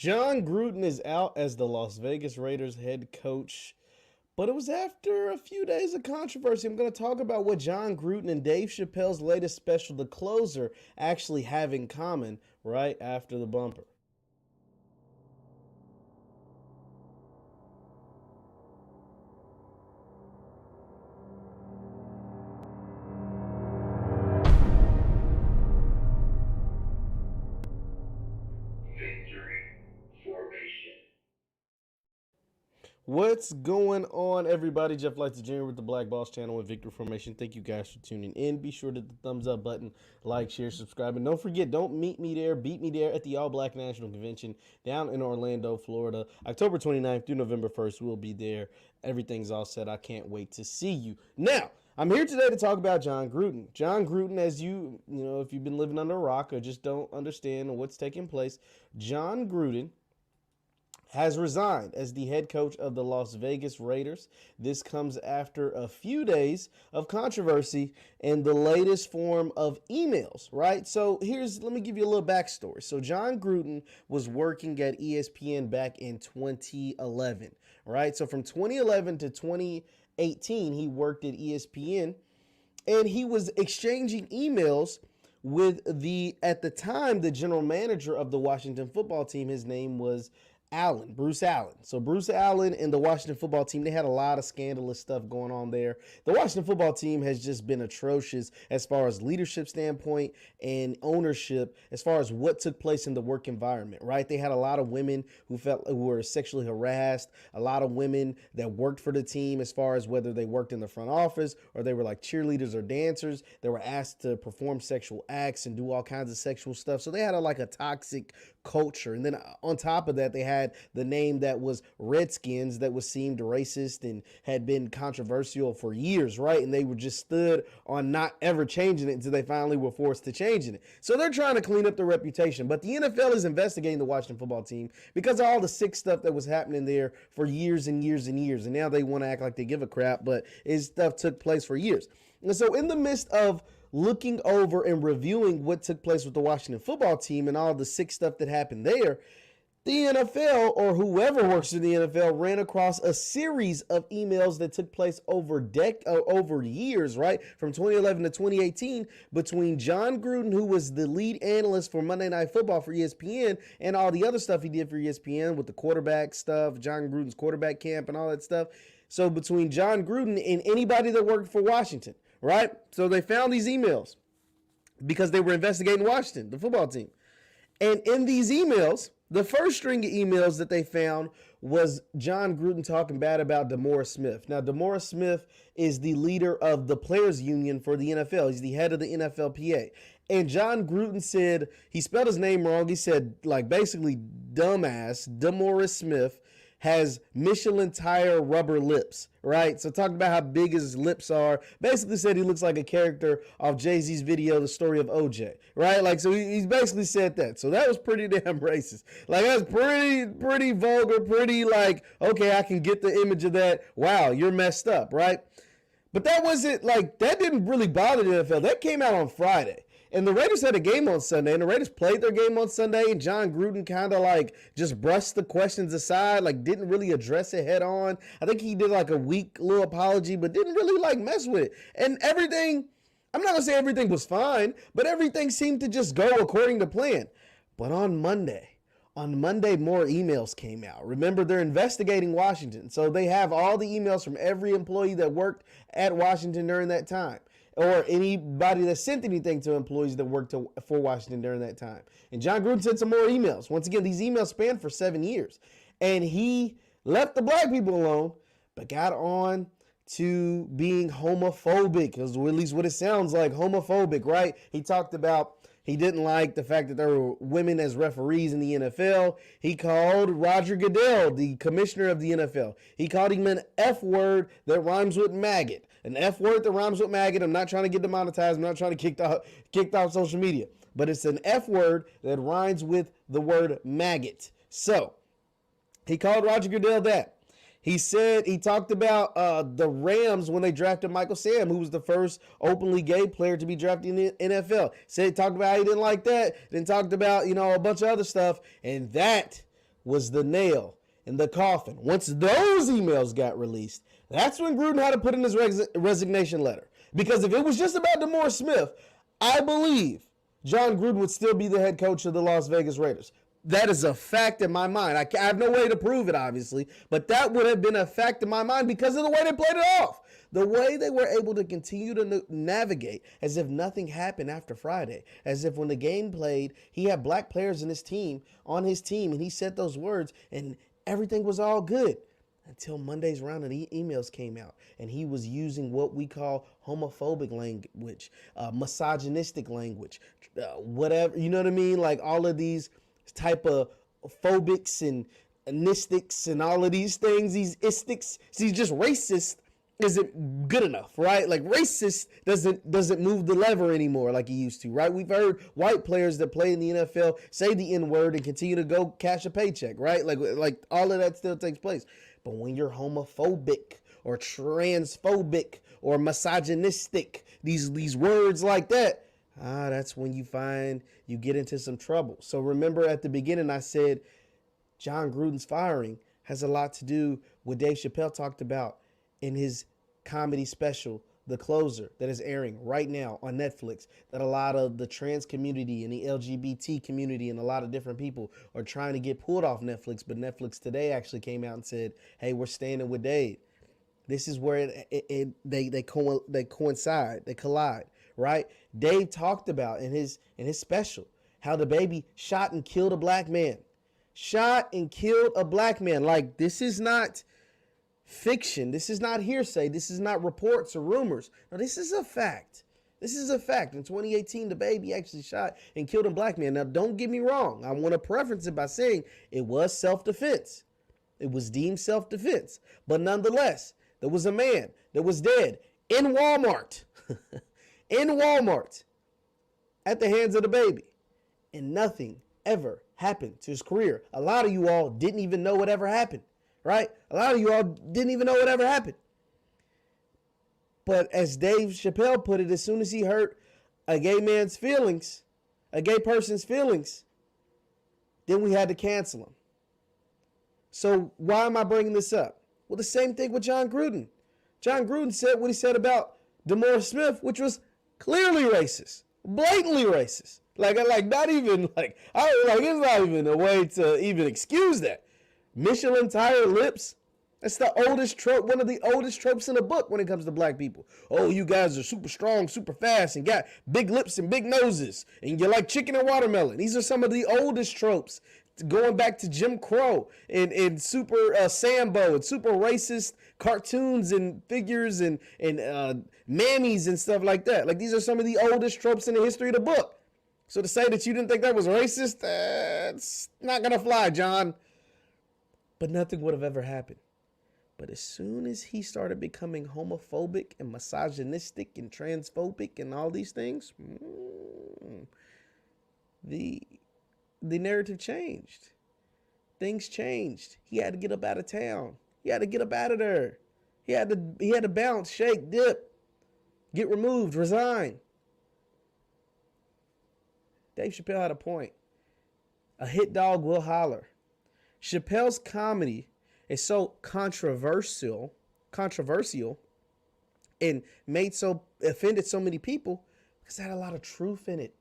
Jon Gruden is out as the Las Vegas Raiders head coach, but it was after a few days of controversy. I'm going to talk about what Jon Gruden and Dave Chappelle's latest special, The Closer, actually have in common right after the bumper. What's going on, everybody? Jeff Lights Jr. with the Black Boss Channel and Victory Formation. Thank you guys for tuning in. Be sure to hit the thumbs up button, like, share, subscribe, and don't forget, don't meet me there, beat me there at the All Black National Convention down in Orlando, Florida, October 29th through November 1st. We'll be there. Everything's all set. I can't wait to see you. Now, I'm here today to talk about Jon Gruden. Jon Gruden, as you know, if you've been living under a rock or just don't understand what's taking place, Jon Gruden has resigned as the head coach of the Las Vegas Raiders. This comes after a few days of controversy and the latest form of emails, right? So let me give you a little backstory. So Jon Gruden was working at ESPN back in 2011, right? So from 2011 to 2018, he worked at ESPN and he was exchanging emails with at the time, the general manager of the Washington football team. His name was Bruce Allen. So Bruce Allen and the Washington football team, they had a lot of scandalous stuff going on there. The Washington football team has just been atrocious as far as leadership standpoint and ownership, as far as what took place in the work environment, right? They had a lot of women who were sexually harassed, a lot of women that worked for the team, as far as whether they worked in the front office or they were like cheerleaders or dancers. They were asked to perform sexual acts and do all kinds of sexual stuff. So they had a toxic culture. And then on top of that, they had the name that was Redskins, that was seemed racist and had been controversial for years, right? And they were just stood on not ever changing it until they finally were forced to changing it. So they're trying to clean up their reputation. But the NFL is investigating the Washington football team because of all the sick stuff that was happening there for years and years and years. And now they want to act like they give a crap, but his stuff took place for years. And so in the midst of looking over and reviewing what took place with the Washington football team and all the sick stuff that happened there, the NFL, or whoever works in the NFL, ran across a series of emails that took place over years, right? From 2011 to 2018, between Jon Gruden, who was the lead analyst for Monday Night Football for ESPN, and all the other stuff he did for ESPN with the quarterback stuff, Jon Gruden's quarterback camp and all that stuff. So between Jon Gruden and anybody that worked for Washington, right? So they found these emails because they were investigating Washington, the football team. And in these emails, the first string of emails that they found was Jon Gruden talking bad about DeMaurice Smith. Now, DeMaurice Smith is the leader of the players union for the NFL. He's the head of the NFLPA. And Jon Gruden said, he spelled his name wrong. He said, basically, dumbass, DeMaurice Smith has Michelin tire rubber lips, right? So talking about how big his lips are, basically said he looks like a character off Jay-Z's video, The Story of OJ, right? So he's basically said that. So that was pretty damn racist. That's pretty vulgar, okay, I can get the image of that. Wow, you're messed up, right? But that wasn't, that didn't really bother the NFL. That came out on Friday. And the Raiders had a game on Sunday, and the Raiders played their game on Sunday, and Jon Gruden kind of just brushed the questions aside, didn't really address it head on. I think he did a weak little apology, but didn't really mess with it. And everything, I'm not going to say everything was fine, but everything seemed to just go according to plan. But on Monday, more emails came out. Remember, they're investigating Washington, so they have all the emails from every employee that worked at Washington during that time, or anybody that sent anything to employees that worked for Washington during that time. And Jon Gruden sent some more emails. Once again, these emails spanned for 7 years. And he left the black people alone, but got on to being homophobic, because at least what it sounds like, homophobic, right? He talked about he didn't like the fact that there were women as referees in the NFL. He called Roger Goodell, the commissioner of the NFL, he called him an F word that rhymes with maggot. An F word that rhymes with maggot. I'm not trying to get demonetized. I'm not trying to kicked off social media. But it's an F word that rhymes with the word maggot. So he called Roger Goodell that. He talked about the Rams when they drafted Michael Sam, who was the first openly gay player to be drafted in the NFL. Talked about how he didn't like that. Then talked about, a bunch of other stuff. And that was the nail in the coffin. Once those emails got released, that's when Gruden had to put in his resignation letter. Because if it was just about DeMaurice Smith, I believe Jon Gruden would still be the head coach of the Las Vegas Raiders. That is a fact in my mind. I have no way to prove it, obviously, but that would have been a fact in my mind because of the way they played it off. The way they were able to continue to navigate as if nothing happened after Friday, as if when the game played, he had black players in his team, on his team, and he said those words, and everything was all good until Monday's round of emails came out, and he was using what we call homophobic language, misogynistic language, whatever, you know what I mean? Like all of these type of phobics and nistics and all of these things, these istics. See, just racist isn't good enough, right? Like racist doesn't move the lever anymore like he used to, right? We've heard white players that play in the NFL say the N-word and continue to go cash a paycheck, right? Like all of that still takes place. But when you're homophobic or transphobic or misogynistic, these words like that, that's when you get into some trouble. So remember at the beginning I said Jon Gruden's firing has a lot to do with Dave Chappelle talked about in his comedy special, The Closer, that is airing right now on Netflix, that a lot of the trans community and the LGBT community and a lot of different people are trying to get pulled off Netflix, but Netflix today actually came out and said, hey, we're standing with Dave. This is where they coincide, they collide, right? Dave talked about in his special how the baby shot and killed a black man. Shot and killed a black man. Like, this is not fiction. This is not hearsay. This is not reports or rumors. No, this is a fact. This is a fact. In 2018, the baby actually shot and killed a black man. Now, don't get me wrong. I want to preference it by saying it was self-defense. It was deemed self-defense. But nonetheless, there was a man that was dead in Walmart. In Walmart at the hands of the baby. And nothing ever happened to his career. A lot of you all didn't even know what ever happened. Right? A lot of you all didn't even know what ever happened. But as Dave Chappelle put it, as soon as he hurt a gay man's feelings, a gay person's feelings, then we had to cancel him. So why am I bringing this up? Well, the same thing with Jon Gruden. Jon Gruden said what he said about DeMaurice Smith, which was clearly racist, blatantly racist. Like not even like it's not even a way to even excuse that. Michelin tire lips. That's the oldest trope, one of the oldest tropes in the book when it comes to black people. Oh, you guys are super strong, super fast, and got big lips and big noses, and you like chicken and watermelon. These are some of the oldest tropes, going back to Jim Crow and super Sambo and super racist cartoons and figures and mammies and stuff like that. Like, these are some of the oldest tropes in the history of the book. So to say that you didn't think that was racist, it's not going to fly, John. But nothing would have ever happened. But as soon as he started becoming homophobic and misogynistic and transphobic and all these things, the narrative changed. Things changed. He had to get up out of town. He had to get up out of there. He had to bounce, shake, dip, get removed, resign. Dave Chappelle had a point. A hit dog will holler. Chappelle's comedy is so controversial and offended so many people because it had a lot of truth in it.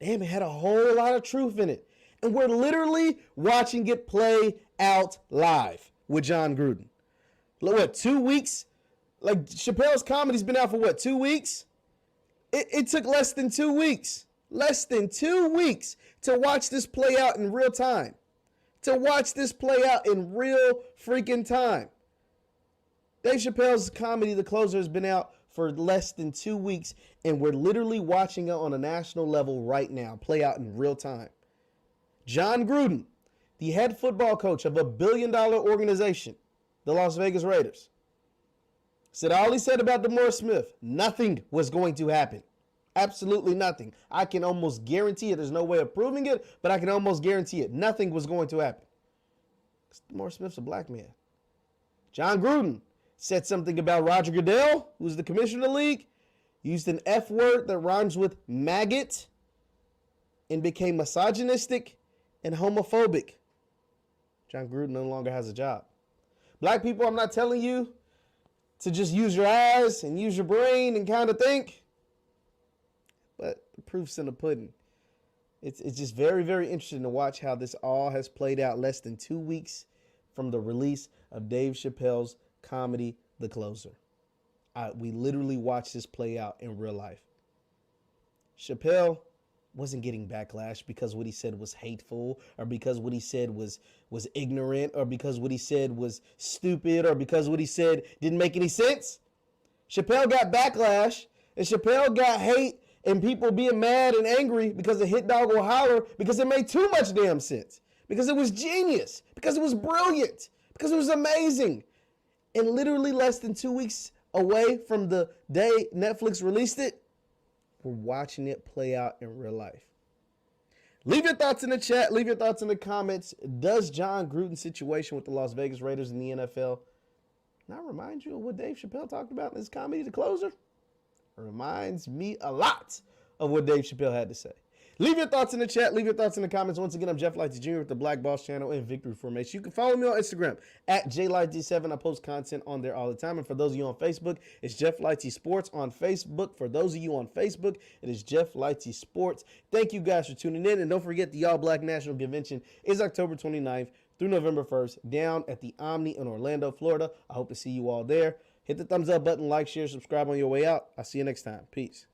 Damn, it had a whole lot of truth in it. And we're literally watching it play out live with Jon Gruden. Look, what, 2 weeks? Like, Chappelle's comedy's been out for what, 2 weeks? It took less than 2 weeks. Less than 2 weeks to watch this play out in real time. To watch this play out in real freaking time. Dave Chappelle's comedy, The Closer, has been out for less than 2 weeks, and we're literally watching it on a national level right now, play out in real time. Jon Gruden, the head football coach of a billion-dollar organization, the Las Vegas Raiders, said all he said about DeMaurice Smith, nothing was going to happen. Absolutely nothing. I can almost guarantee it. There's no way of proving it, but I can almost guarantee it. Nothing was going to happen. DeMaurice Smith's a black man. Jon Gruden said something about Roger Goodell, who's the commissioner of the league, used an F word that rhymes with maggot and became misogynistic and homophobic. Jon Gruden no longer has a job. Black people, I'm not telling you to just use your eyes and use your brain and kind of think, but the proof's in the pudding. It's just very, very interesting to watch how this all has played out less than 2 weeks from the release of Dave Chappelle's comedy, The Closer. We literally watched this play out in real life. Chappelle wasn't getting backlash because what he said was hateful, or because what he said was ignorant, or because what he said was stupid, or because what he said didn't make any sense. Chappelle got backlash, and Chappelle got hate, and people being mad and angry because the hit dog will holler because it made too much damn sense, because it was genius, because it was brilliant, because it was amazing. And literally less than 2 weeks away from the day Netflix released it, we're watching it play out in real life. Leave your thoughts in the chat. Leave your thoughts in the comments. Does Jon Gruden's situation with the Las Vegas Raiders in the NFL not remind you of what Dave Chappelle talked about in his comedy, The Closer? It reminds me a lot of what Dave Chappelle had to say. Leave your thoughts in the chat. Leave your thoughts in the comments. Once again, I'm Jeff Lighty Jr. with the Black Boss Channel and Victory Formation. You can follow me on Instagram at JLighty7. I post content on there all the time. And for those of you on Facebook, it's Jeff Lighty Sports on Facebook. For those of you on Facebook, it is Jeff Lighty Sports. Thank you guys for tuning in. And don't forget, the All Black National Convention is October 29th through November 1st down at the Omni in Orlando, Florida. I hope to see you all there. Hit the thumbs up button, like, share, subscribe on your way out. I'll see you next time. Peace.